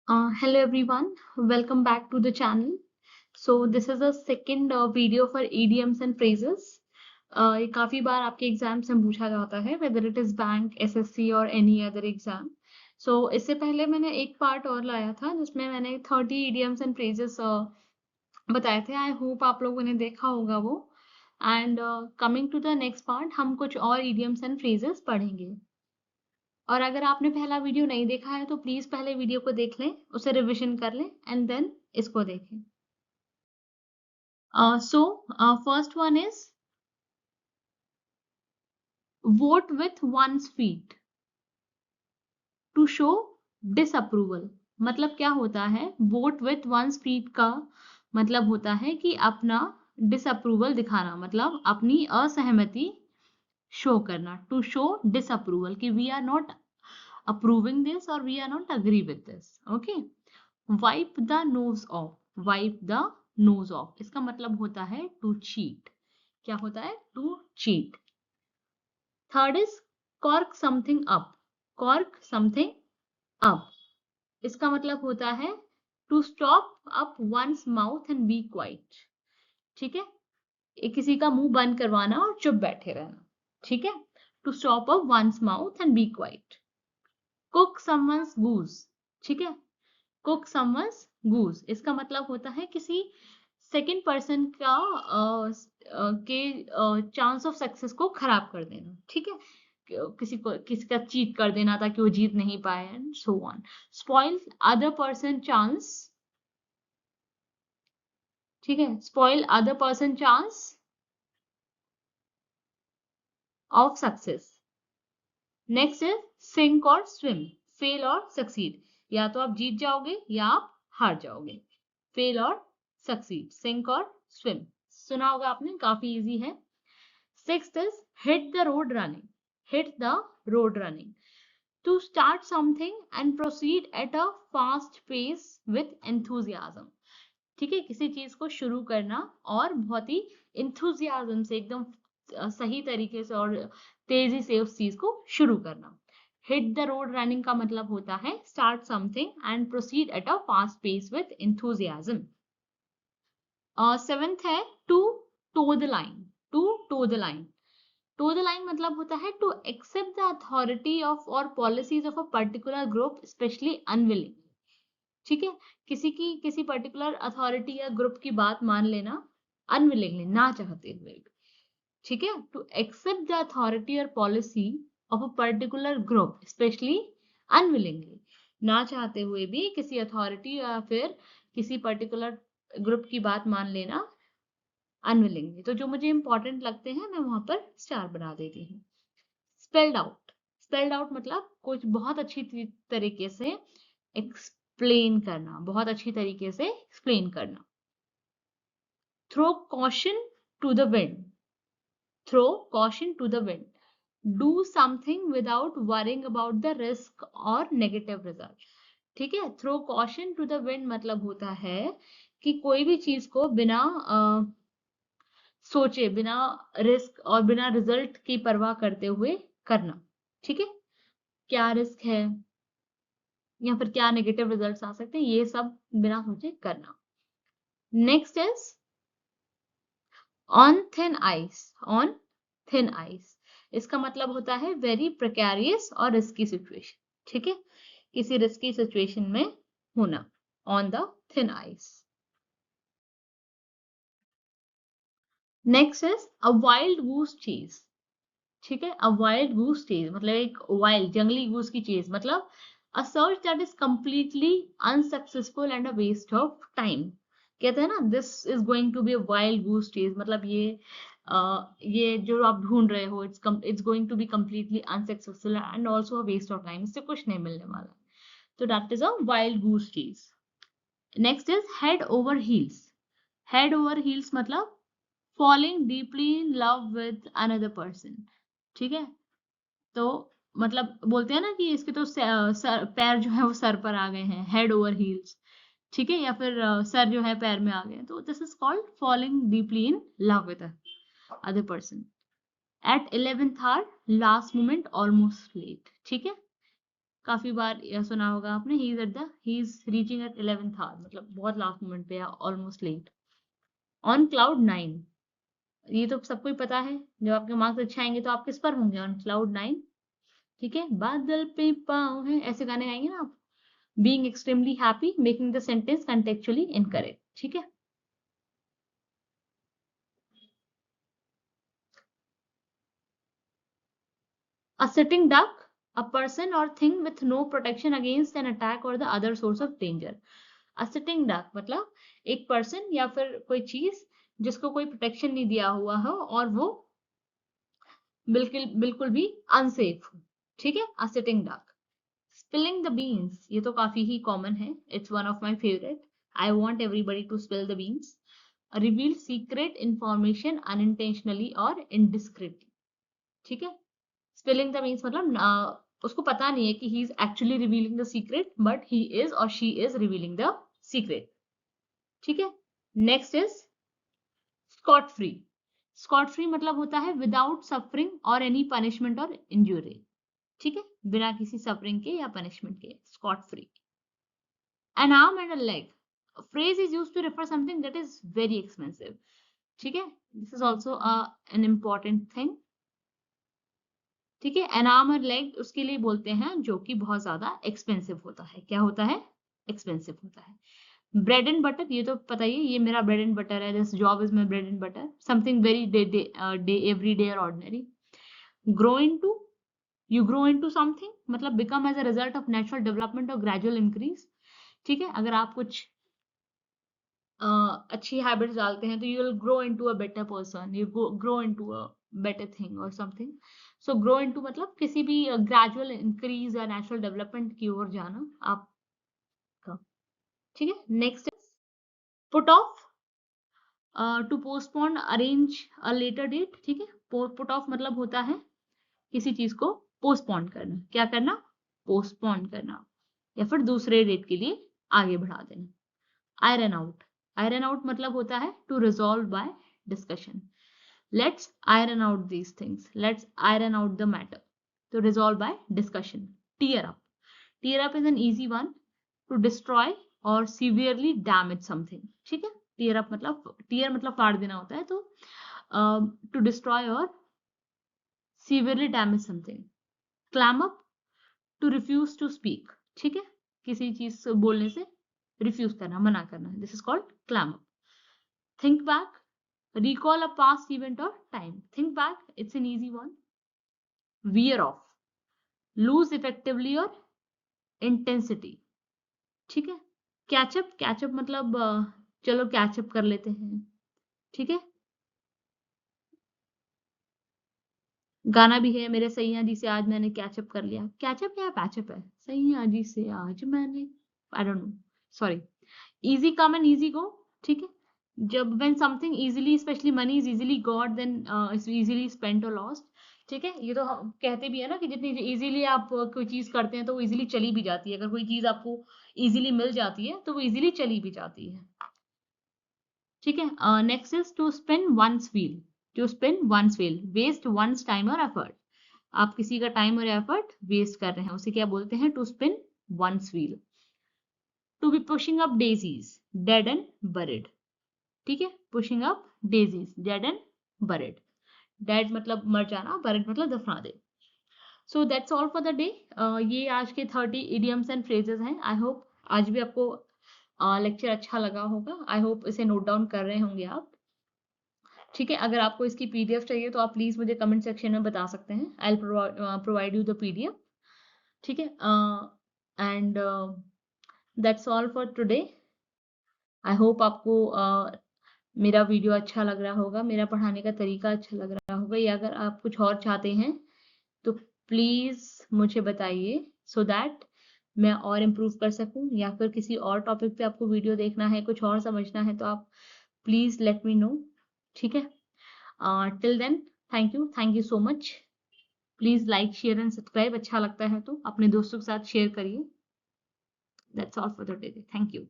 Hello everyone, welcome back to the channel. So this is the second video for idioms and phrases. ये काफी बार आपके exams में पूछा जाता है whether it is bank, SSC और any other exam. So इससे पहले मैंने एक पार्ट और लाया था जिसमें मैंने 30 idioms and phrases बताए थे. आई होप आप लोगों ने देखा होगा वो. And coming to the next part हम कुछ और idioms and phrases पढ़ेंगे. और अगर आपने पहला वीडियो नहीं देखा है तो प्लीज पहले वीडियो को देख लें, उसे रिविजन कर लें एंड देन इसको देखें. So first one is vote with one's feet to show disapproval. मतलब क्या होता है? वोट विथ वंस फीट का मतलब होता है कि अपना डिसअप्रूवल दिखाना, मतलब अपनी असहमति शो करना. टू शो डिसअप्रूवल कि we are not approving this or we are not agree with this. Okay. Wipe the nose off. Wipe the nose off. इसका मतलब होता है to cheat. क्या होता है? To cheat. Third is cork something up. Cork something up. इसका मतलब होता है to stop up one's mouth and be quiet. ठीक है? किसी का मुंह बंद करवाना और चुप बैठे रहना. ठीक है? To stop up one's mouth and be quiet. Cook someone's goose. ठीक है? कुक समवंस गूज इसका मतलब होता है किसी सेकंड पर्सन का के चांस ऑफ सक्सेस को खराब कर देना. ठीक है? किसी का चीट कर देना ताकि वो जीत नहीं पाए and so on. Spoil other person chance. ठीक है? Spoil other person chance of success. Next is sink और स्विम. फेल और सक्सीड. या तो आप जीत जाओगे या आप हार जाओगे. फेल और सक्सीड. सिंक और स्विम. सुना होगा आपने, काफी इजी है. Sixth is hit the road running. Hit the road running. To start something and proceed at a fast pace with enthusiasm. ठीक है? किसी चीज को शुरू करना और बहुत ही इंथुजियाज्म से, एकदम सही तरीके से और तेजी से उस चीज को शुरू करना. हिट द रोड रनिंग का मतलब होता है start something and proceed at a fast pace with enthusiasm. Seventh है to toe the line. To toe the line. Toe the line मतलब होता है to accept the authority of और policies of a particular group, especially unwilling. ठीक है? किसी particular authority या group की बात मान लेना अनविलिंगली, ना चाहते हुए. ठीक है? टू एक्सेप्ट द अथॉरिटी और policy of a particular group, specially unwillingly. ना चाहते हुए भी किसी अथॉरिटी या फिर किसी पर्टिकुलर ग्रुप की बात मान लेना अनविलिंगली. तो जो मुझे इंपॉर्टेंट लगते हैं मैं वहां पर स्टार बना देती हूँ. Spelled out. स्पेल्ड आउट मतलब कुछ बहुत अच्छी तरीके से एक्सप्लेन करना, बहुत अच्छी तरीके से एक्सप्लेन करना. Throw caution to the wind. Throw caution to the wind. Do something without worrying about the risk or negative result. ठीक है? Throw caution to the wind मतलब होता है कि कोई भी चीज को बिना सोचे, बिना रिस्क और बिना रिजल्ट की परवाह करते हुए करना. ठीक है? क्या रिस्क है या फिर क्या नेगेटिव रिजल्ट्स आ सकते हैं, ये सब बिना सोचे करना. Next is on thin ice. On thin ice इसका मतलब होता है वेरी प्रिकेरियस और रिस्की सिचुएशन. ठीक है? किसी रिस्की सिचुएशन में होना. On the thin ice. Next is a wild goose chase. ठीक है? अ वाइल्ड गूस चेज मतलब एक वाइल्ड जंगली गूस की चेज, मतलब a search that is completely unsuccessful and a waste of time. कहते हैं ना, this is going to be a wild goose chase, मतलब ये जो आप ढूंढ रहे हो, it's going to be completely unsuccessful and also a waste of time. इससे कुछ नहीं मिलने वाला. तो that is a wild goose chase. Next is head over heels. Head over heels मतलब falling deeply in love with another person. ठीक है? तो मतलब बोलते हैं ना कि इसके तो पैर जो है वो सर पर आ गए हैं, हेड ओवर हील्स. ठीक है? या फिर सर जो है पैर में आ गए. तो this is called falling deeply in love with other person. At 11th hour, last moment, almost late. ठीक है? काफी बार यह सुना होगा आपने, he is reaching at 11th hour, मतलब बहुत लास्ट मोमेंट पे या ऑलमोस्ट लेट। ऑन क्लाउड 9, ये तो सबको ही पता है, जब आपके मार्क्स अच्छे आएंगे तो आप किस पर होंगे? On cloud 9। ठीक है, बादल पे पाँव है, ऐसे गाने गाएंगे ना आप। Being extremely happy, making the sentence contextually incorrect. ठीक है, a sitting duck, a person or thing with no protection against an attack or the other source of danger। a sitting duck मतलब एक पर्सन या फिर कोई चीज जिसको कोई प्रोटेक्शन नहीं दिया हुआ हो और वो बिल्कुल बिल्कुल भी अनसेफ हो। ठीक है, a sitting duck। spilling the beans, ये तो काफी ही कॉमन है, it's one of my favourite. I want everybody to spill the beans। Reveal secret information unintentionally और इनडिस्क्रिटली। ठीक है, स्पिलिंग द मीन्स मतलब उसको पता नहीं है कि he is actually revealing the secret, but he is और she is revealing the secret. ठीक है, next is scot free. Scot free मतलब होता है विदाउट सफरिंग और एनी पनिशमेंट और इंजुरी। ठीक है, बिना किसी सफरिंग के या पनिशमेंट के, scot free. An arm and a leg, phrase is used to refer something that is very expensive। ठीक है, this is also an important thing। ठीक है, एन आर्म और लेग उसके लिए बोलते हैं जो कि बहुत ज्यादा एक्सपेंसिव होता है। क्या होता है? एक्सपेंसिव होता है। ब्रेड एंड बटर, ये तो पता ही है, ये मेरा ब्रेड एंड बटर है, this job is my bread and butter. Something very day every day और ordinary. Grow into, you grow into something मतलब become as a result of natural development और ग्रेजुअल इंक्रीज। ठीक है, अगर आप कुछ अच्छी हैबिट्स डालते हैं तो you will grow into a better person, you grow into a better thing और समथिंग। सो ग्रो इनटू मतलब किसी भी ग्रेजुअल इंक्रीज या नेचुरल डेवलपमेंट की ओर जाना आपका। ठीक है, next is put off, to postpone, arrange a later date. ठीक है, पुट ऑफ मतलब होता है किसी चीज को पोस्टपोन करना। क्या करना? पोस्टपोन करना, या फिर दूसरे डेट के लिए आगे बढ़ा देना। आयरन आउट, आयरन आउट मतलब होता है to resolve by discussion. Let's iron out these things, let's iron out the matter, तो resolve by discussion. Tear up, tear up is an easy one, to destroy और severely damage something. ठीक है, tear up मतलब, tier मतलब फाड़ देना होता है, तो टू डिस्ट्रॉय और severely damage something. Clam up, to refuse to speak. ठीक है, किसी चीज बोलने से रिफ्यूज करना, मना करना, this is called clam up. Think back, recall a past event or time। think back, it's an easy one। veer off, lose effectively or intensity। ठीक है, कैचअप, कैचअप मतलब चलो कैचअप कर लेते हैं। ठीक है, गाना भी है, मेरे सैया जी से आज मैंने कैचअप कर लिया। कैचअप या पैचअप है? सैया जी से आज मैंने, I don't know, sorry. Easy come and easy go. ठीक है, जब when something easily, especially money is easily got, then it's easily spent or lost। ठीक है, ये तो हम कहते भी है ना कि जितनी इजीली आप कोई चीज करते हैं तो वो इजीली चली भी जाती है। अगर कोई चीज आपको इजीली मिल जाती है तो वो इजीली चली भी जाती है। ठीक है, next is to spin one's wheel. To spin one's wheel, waste one's time और एफर्ट। आप किसी का टाइम और एफर्ट वेस्ट कर रहे हैं, उसे क्या बोलते हैं? To spin one's wheel. To be pushing up daisies, dead and buried. ठीक है, pushing up daisies, dead and buried. Dead मतलब मर जाना, बरिड मतलब दफना दे। So that's all for the day. ये आज के 30 इडियम्स एंड फ्रेजेस हैं। आई होप आज भी आपको लेक्चर अच्छा लगा होगा। आई होप इसे नोट डाउन कर रहे होंगे आप। ठीक है, अगर आपको इसकी पीडीएफ चाहिए तो आप प्लीज मुझे कमेंट सेक्शन में बता सकते हैं। I provide you the PDF. ठीक है, and that's all for today. I hope आपको मेरा वीडियो अच्छा लग रहा होगा, मेरा पढ़ाने का तरीका अच्छा लग रहा होगा, या अगर आप कुछ और चाहते हैं तो प्लीज मुझे बताइए, सो दैट मैं और इम्प्रूव कर सकूं, या फिर किसी और टॉपिक पे आपको वीडियो देखना है, कुछ और समझना है, तो आप प्लीज लेट मी नो। ठीक है, till then thank you so much. Please like share and subscribe, अच्छा लगता है तो अपने दोस्तों के साथ शेयर करिए। That's all for the day, thank you.